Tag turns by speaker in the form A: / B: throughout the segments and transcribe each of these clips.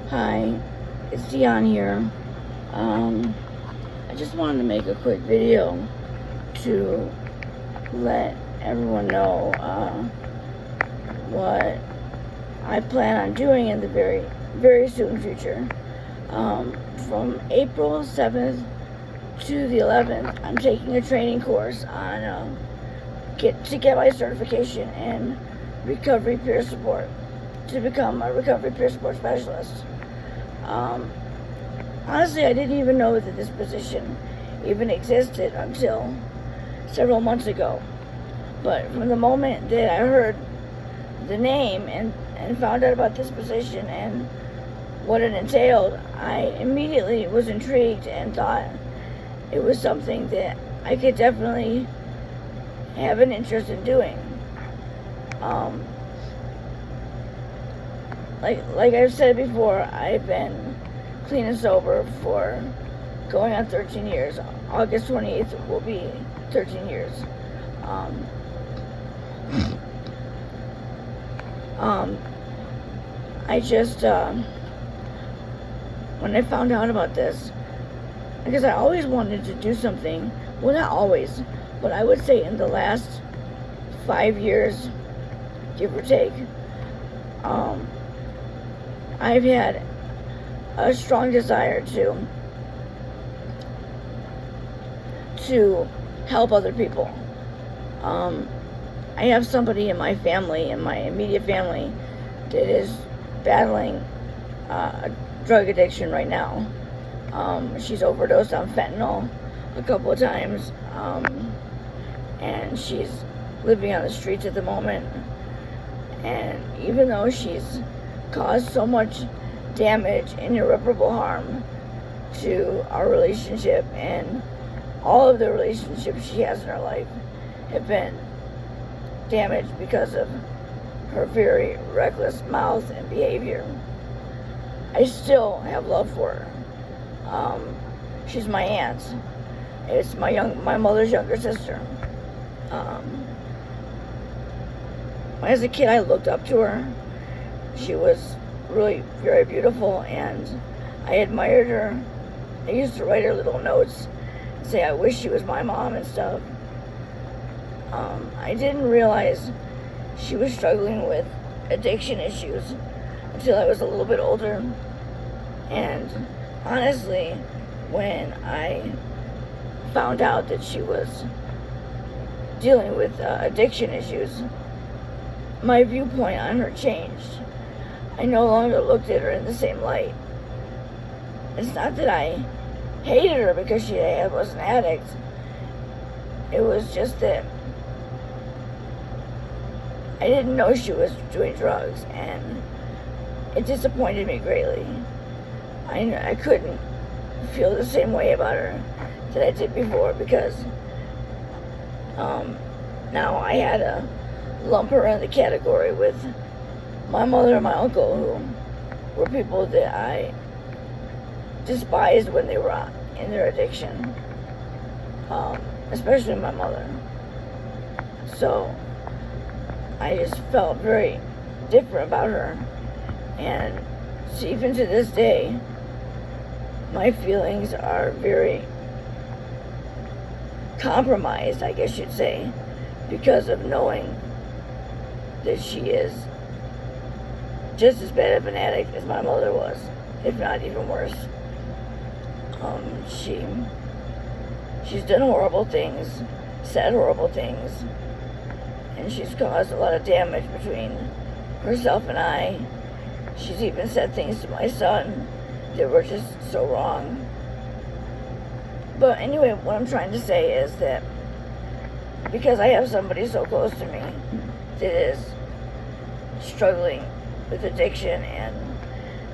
A: Hi, it's Dion here. I just wanted to make a quick video to let everyone know what I plan on doing in the very, very soon future. From April 7th to the 11th, I'm taking a training course on get my certification in recovery peer support to become a recovery peer support specialist. Honestly, I didn't even know that this position even existed until several months ago. But from the moment that I heard the name and found out about this position and what it entailed, I immediately was intrigued and thought it was something that I could definitely have an interest in doing. Like I've said before, I've been clean and sober for going on 13 years. August 28th will be 13 years. I just, when I found out about this, because I always wanted to do something, well, not always, but I would say in the last 5 years, give or take, I've had a strong desire to help other people. I have somebody in my family, in my immediate family, that is battling drug addiction right now. She's overdosed on fentanyl a couple of times, and she's living on the streets at the moment. And even though she's caused so much damage and irreparable harm to our relationship, and all of the relationships she has in her life have been damaged because of her very reckless mouth and behavior, I still have love for her. She's my aunt. It's my mother's younger sister. As a kid, I looked up to her. She was really very beautiful, and I admired her. I used to write her little notes and say I wish she was my mom and stuff. I didn't realize she was struggling with addiction issues until I was a little bit older. And honestly, when I found out that she was dealing with addiction issues, my viewpoint on her changed. I no longer looked at her in the same light. It's not that I hated her because she was an addict. It was just that I didn't know she was doing drugs, and it disappointed me greatly. I couldn't feel the same way about her that I did before, because now I had to lump her in the category with my mother and my uncle, who were people that I despised when they were in their addiction, especially my mother. So I just felt very different about her, and so even to this day, my feelings are very compromised, I guess you'd say, because of knowing that she is just as bad of an addict as my mother was, if not even worse. She's done horrible things, said horrible things, and she's caused a lot of damage between herself and I. She's even said things to my son that were just so wrong. But anyway, what I'm trying to say is that because I have somebody so close to me that is struggling with addiction and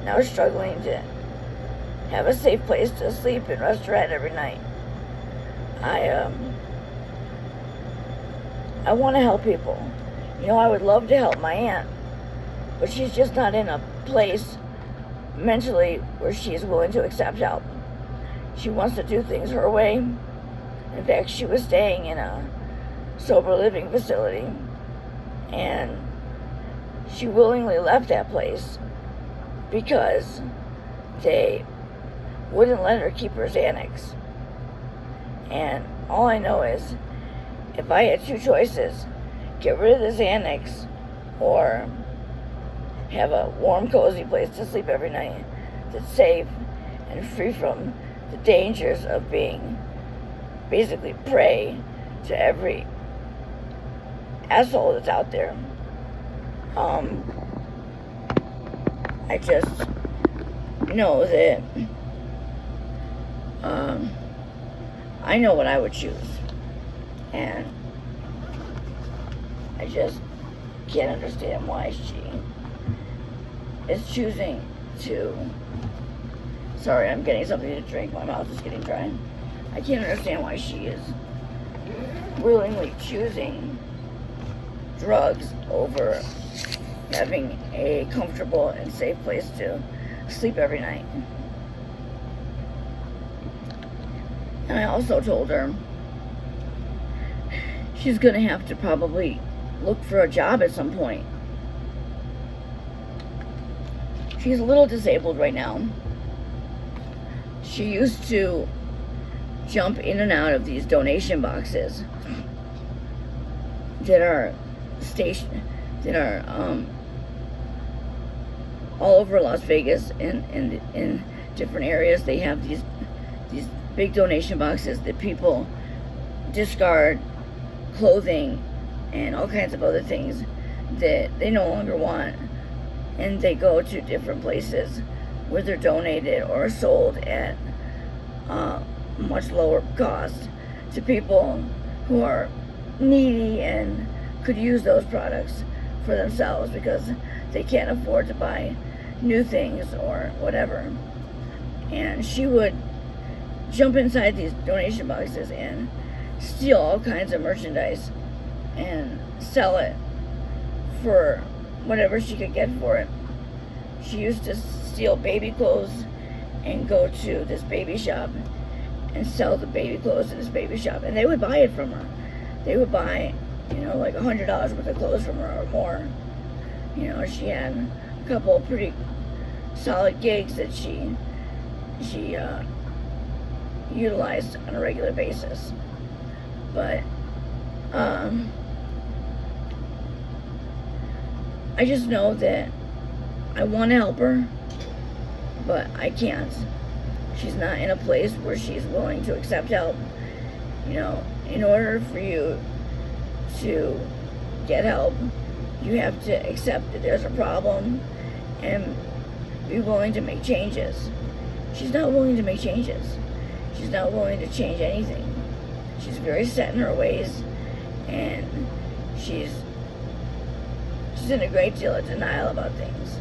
A: now struggling to have a safe place to sleep and rest her head every night, I want to help people. You know, I would love to help my aunt, but she's just not in a place mentally where she is willing to accept help. She wants to do things her way. In fact, she was staying in a sober living facility, and she willingly left that place because they wouldn't let her keep her Xanax. And all I know is, if I had two choices, get rid of the Xanax or have a warm, cozy place to sleep every night that's safe and free from the dangers of being basically prey to every asshole that's out there. I just know that I know what I would choose, and I just can't understand why she is choosing to. Sorry, I'm getting something to drink. My mouth is getting dry. I can't understand why she is willingly choosing drugs over having a comfortable and safe place to sleep every night. And I also told her she's gonna have to probably look for a job at some point. She's a little disabled right now. She used to jump in and out of these donation boxes that are all over Las Vegas and in different areas. They have these big donation boxes that people discard clothing and all kinds of other things that they no longer want, and they go to different places where they're donated or sold at much lower cost to people who are needy and could use those products for themselves because they can't afford to buy new things or whatever. And she would jump inside these donation boxes and steal all kinds of merchandise and sell it for whatever she could get for it. She used to steal baby clothes and go to this baby shop and sell the baby clothes in this baby shop, and they would buy it from her. They would buy, like $100 worth of clothes from her or more. She had a couple of pretty solid gigs that she utilized on a regular basis. But I just know that I want to help her, but I can't. She's not in a place where she's willing to accept help. In order for you to get help, you have to accept that there's a problem and be willing to make changes. She's not willing to make changes. She's not willing to change anything. She's very set in her ways, and she's in a great deal of denial about things.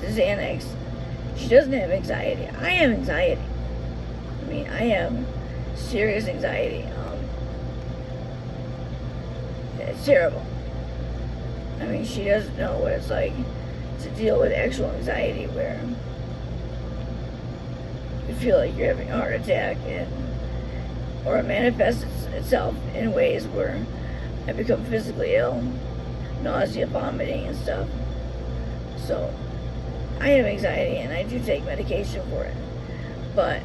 A: The Xanax, she doesn't have anxiety. I have anxiety. I have serious anxiety. It's terrible. She doesn't know what it's like to deal with actual anxiety where you feel like you're having a heart attack, or it manifests itself in ways where I become physically ill, nausea, vomiting, and stuff. So I have anxiety, and I do take medication for it, but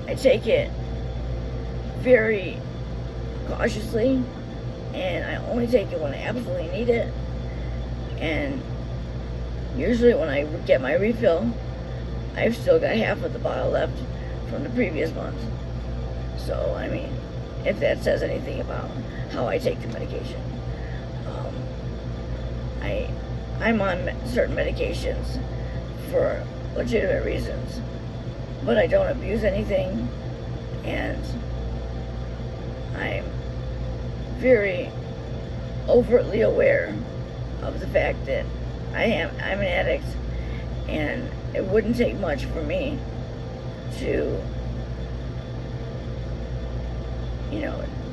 A: I take it very cautiously, and I only take it when I absolutely need it. And usually when I get my refill, I've still got half of the bottle left from the previous month. So, if that says anything about how I take the medication. I'm on certain medications for legitimate reasons, but I don't abuse anything, and I'm very overtly aware of the fact that I'm an addict, and it wouldn't take much for me to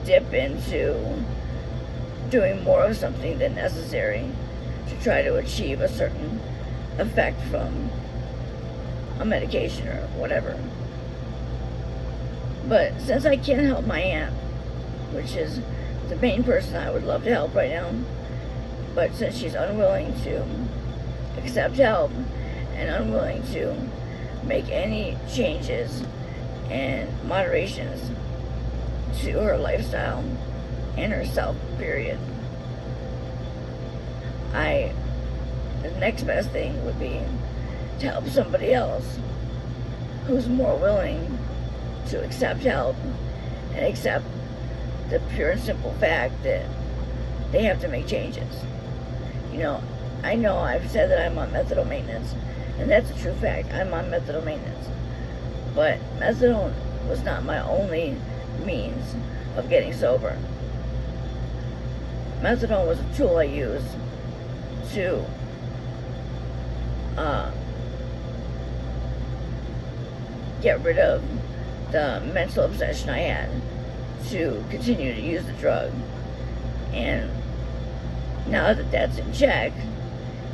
A: dip into doing more of something than necessary to try to achieve a certain effect from a medication or whatever. But since I can't help my aunt, which is the main person I would love to help right now, but since she's unwilling to accept help and unwilling to make any changes and moderations to her lifestyle and herself, period. The next best thing would be to help somebody else who's more willing to accept help and accept the pure and simple fact that they have to make changes. I know I've said that I'm on methadone maintenance, and that's a true fact. I'm on methadone maintenance. But methadone was not my only means of getting sober. Methadone was a tool I used to get rid of the mental obsession I had to continue to use the drug. And now that that's in check,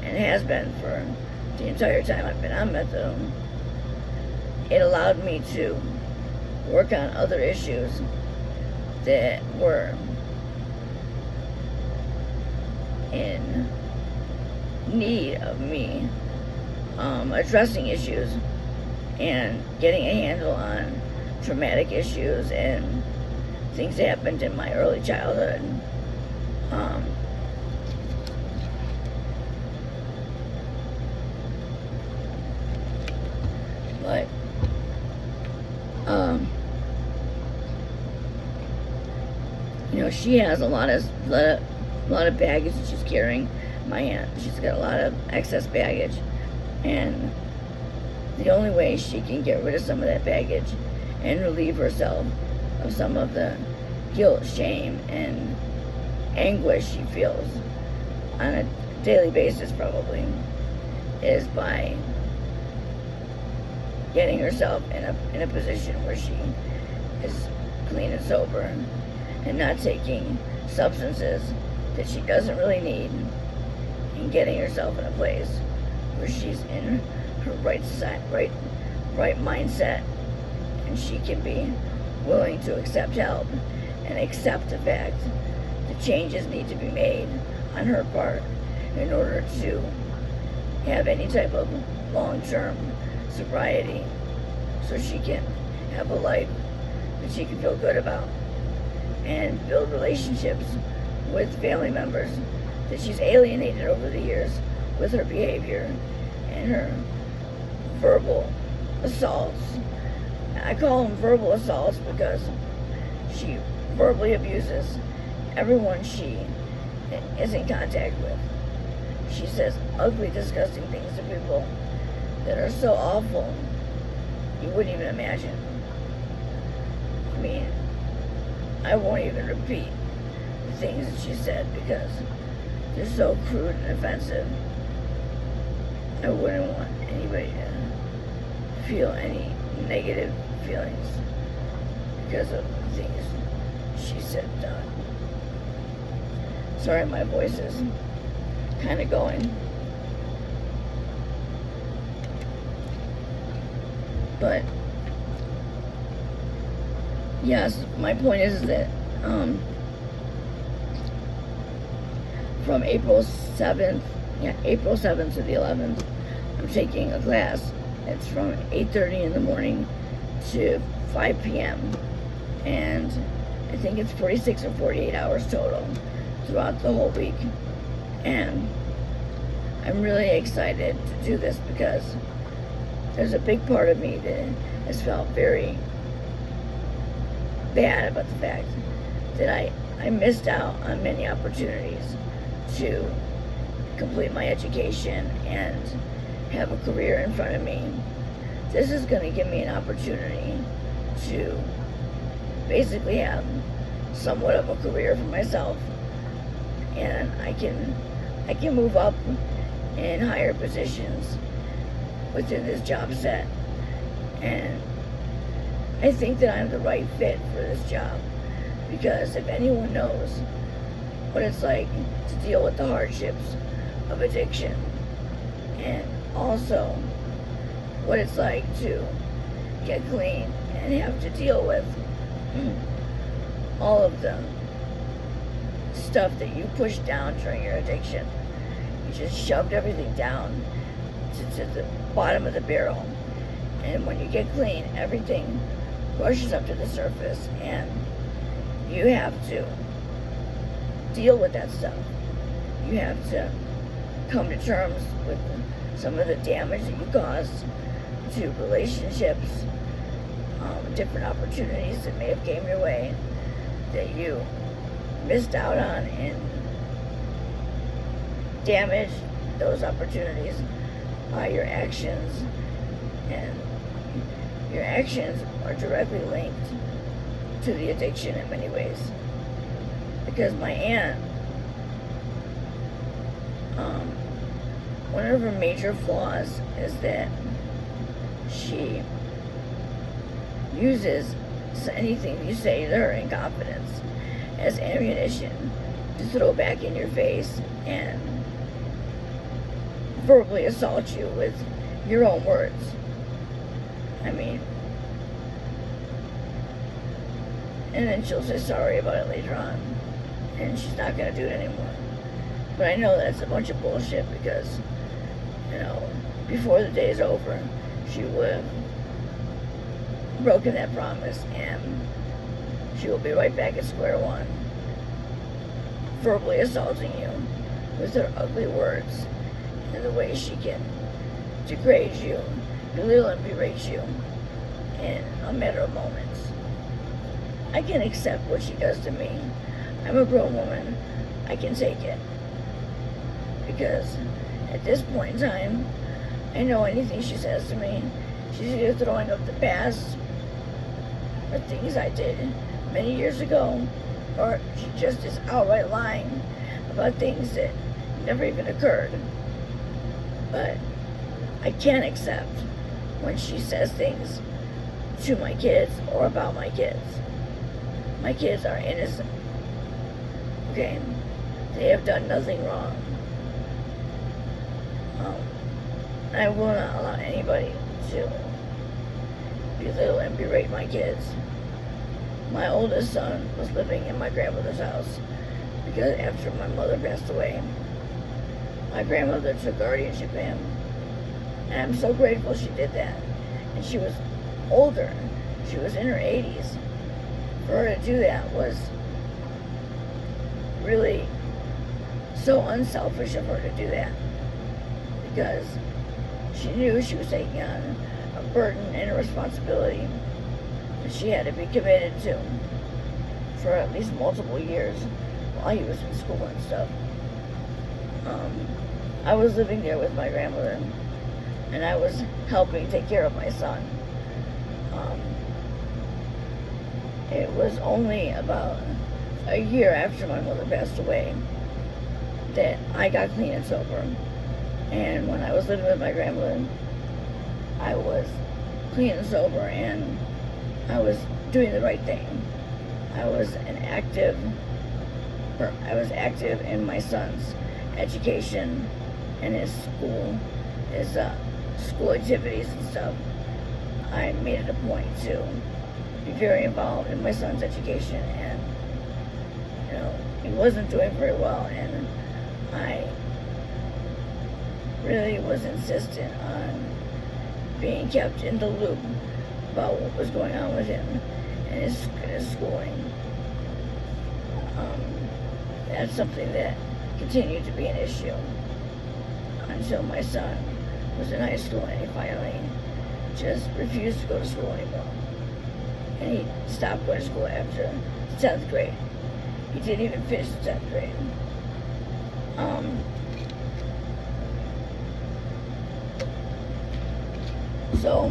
A: and has been for the entire time I've been on methadone, it allowed me to work on other issues that were in need of me addressing issues and getting a handle on traumatic issues and things that happened in my early childhood. But she has a lot of baggage that she's carrying. My aunt, she's got a lot of excess baggage, and the only way she can get rid of some of that baggage and relieve herself of some of the guilt, shame, and anguish she feels on a daily basis probably is by getting herself in a position where she is clean and sober and not taking substances that she doesn't really need, and getting herself in a place where she's in her right mindset, and she can be willing to accept help and accept the fact that changes need to be made on her part in order to have any type of long-term sobriety, so she can have a life that she can feel good about and build relationships with family members that she's alienated over the years with her behavior and her verbal assaults. I call them verbal assaults because she verbally abuses everyone she is in contact with. She says ugly, disgusting things to people that are so awful you wouldn't even imagine. I mean, I won't even repeat the things that she said because they're so crude and offensive. I wouldn't want anybody to feel any negative feelings because of the things she said and done. Sorry, my voice is kind of going. But yes, my point is that from April 7th to the 11th, I'm taking a class. It's from 8:30 in the morning to 5 p.m. and I think it's 46 or 48 hours total throughout the whole week. And I'm really excited to do this because there's a big part of me that has felt very bad about the fact that I missed out on many opportunities to complete my education and have a career in front of me. This is going to give me an opportunity to basically have somewhat of a career for myself, and I can move up in higher positions within this job set. And I think that I'm the right fit for this job because if anyone knows what it's like to deal with the hardships of addiction and also what it's like to get clean and have to deal with all of the stuff that you pushed down during your addiction. You just shoved everything down to the bottom of the barrel. And when you get clean, everything rushes up to the surface, and you have to deal with that stuff. You have to come to terms with some of the damage that you caused to relationships, different opportunities that may have came your way that you missed out on, and damaged those opportunities by your actions. And your actions are directly linked to the addiction in many ways. Because my aunt, one of her major flaws is that she uses anything you say to her in confidence as ammunition to throw back in your face and verbally assault you with your own words. I mean, and then she'll say sorry about it later on, and she's not going to do it anymore. But I know that's a bunch of bullshit, because, you know, before the day is over, she would have broken that promise, and she will be right back at square one, verbally assaulting you with her ugly words and the way she can degrade you, belittle and berate you in a matter of moments. I can accept what she does to me. I'm a grown woman. I can take it. Because at this point in time, I know anything she says to me, she's either throwing up the past or things I did many years ago, or she just is outright lying about things that never even occurred. But I can't accept when she says things to my kids or about my kids. My kids are innocent. Okay? They have done nothing wrong. I will not allow anybody to belittle and berate my kids. My oldest son was living in my grandmother's house because after my mother passed away, my grandmother took guardianship of him. And I'm so grateful she did that. And she was older. She was in her 80s. For her to do that was really so unselfish of her to do that. Because she knew she was taking on a burden and a responsibility that she had to be committed to for at least multiple years while he was in school and stuff. I was living there with my grandmother, and I was helping take care of my son. It was only about a year after my mother passed away that I got clean and sober. And when I was living with my grandmother, I was clean and sober, and I was doing the right thing. I was active in my son's education and his school activities and stuff. I made it a point to be very involved in my son's education, and you know, he wasn't doing very well, and I really was insistent on being kept in the loop about what was going on with him and his schooling. That's something that continued to be an issue until my son was in high school, and he finally just refused to go to school anymore. And he stopped going to school after the 10th grade. He didn't even finish the 10th grade. So,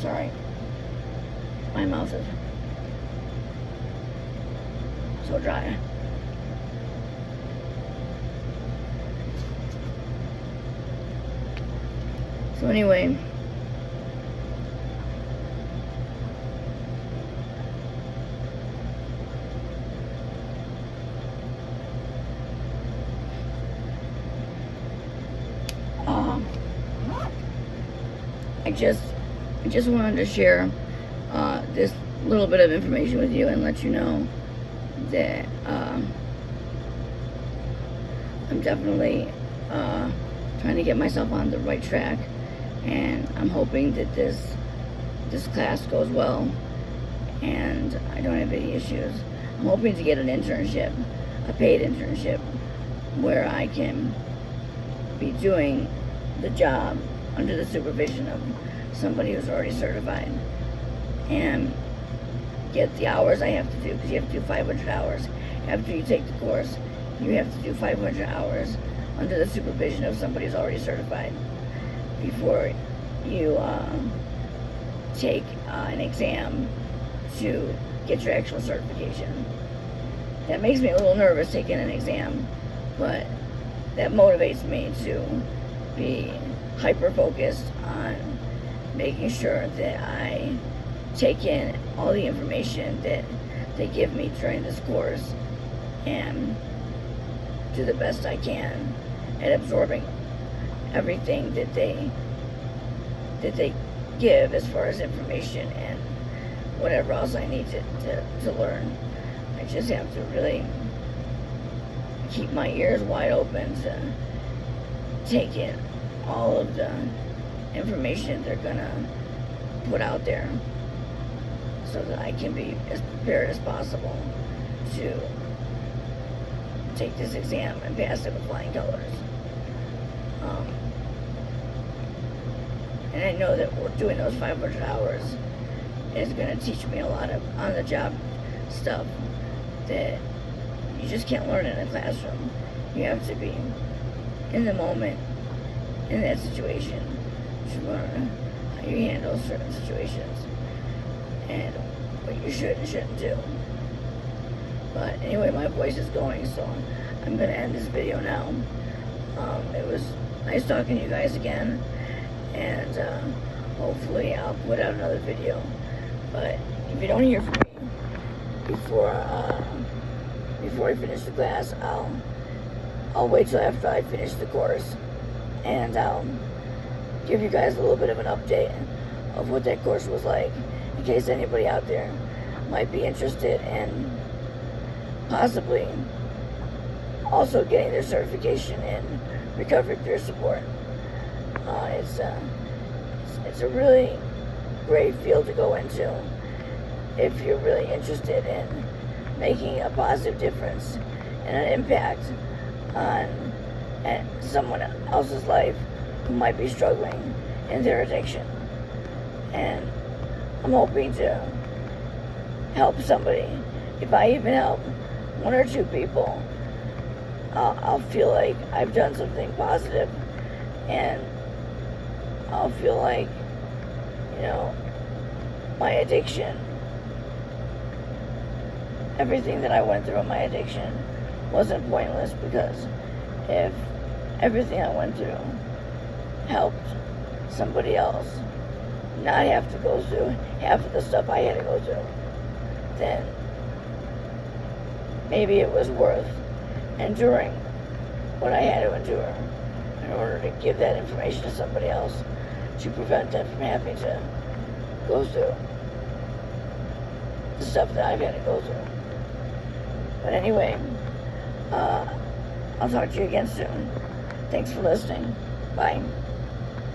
A: sorry, my mouth is so dry. So anyway, I just wanted to share this little bit of information with you and let you know that I'm definitely trying to get myself on the right track, and I'm hoping that this class goes well and I don't have any issues. I'm hoping to get an internship, a paid internship, where I can be doing the job under the supervision of somebody who's already certified and get the hours I have to do, because you have to do 500 hours. After you take the course, you have to do 500 hours under the supervision of somebody who's already certified before you take an exam to get your actual certification. That makes me a little nervous taking an exam, but that motivates me to be hyper-focused on making sure that I take in all the information that they give me during this course and do the best I can at absorbing everything that they give as far as information and whatever else I need to learn. I just have to really keep my ears wide open to take in all of the information they're gonna put out there so that I can be as prepared as possible to take this exam and pass it with flying colors. And I know that we're doing those 500 hours is going to teach me a lot of on-the-job stuff that you just can't learn in a classroom. You have to be in the moment, in that situation, to learn how you handle certain situations and what you should and shouldn't do. But anyway, my voice is going, so I'm going to end this video now. It was nice talking to you guys again, and hopefully I'll put out another video. But if you don't hear from me before I finish the class, I'll wait till after I finish the course, and I'll give you guys a little bit of an update of what that course was like, in case anybody out there might be interested in possibly also getting their certification in recovery peer support. It's a really great field to go into if you're really interested in making a positive difference and an impact on someone else's life who might be struggling in their addiction. And I'm hoping to help somebody. If I even help one or two people, I'll feel like I've done something positive, and I'll feel like, my addiction, everything that I went through in my addiction wasn't pointless, because if everything I went through helped somebody else not have to go through half of the stuff I had to go through, then maybe it was worth enduring what I had to endure in order to give that information to somebody else to prevent them from having to go through the stuff that I've had to go through. But anyway, I'll talk to you again soon. Thanks for listening. Bye.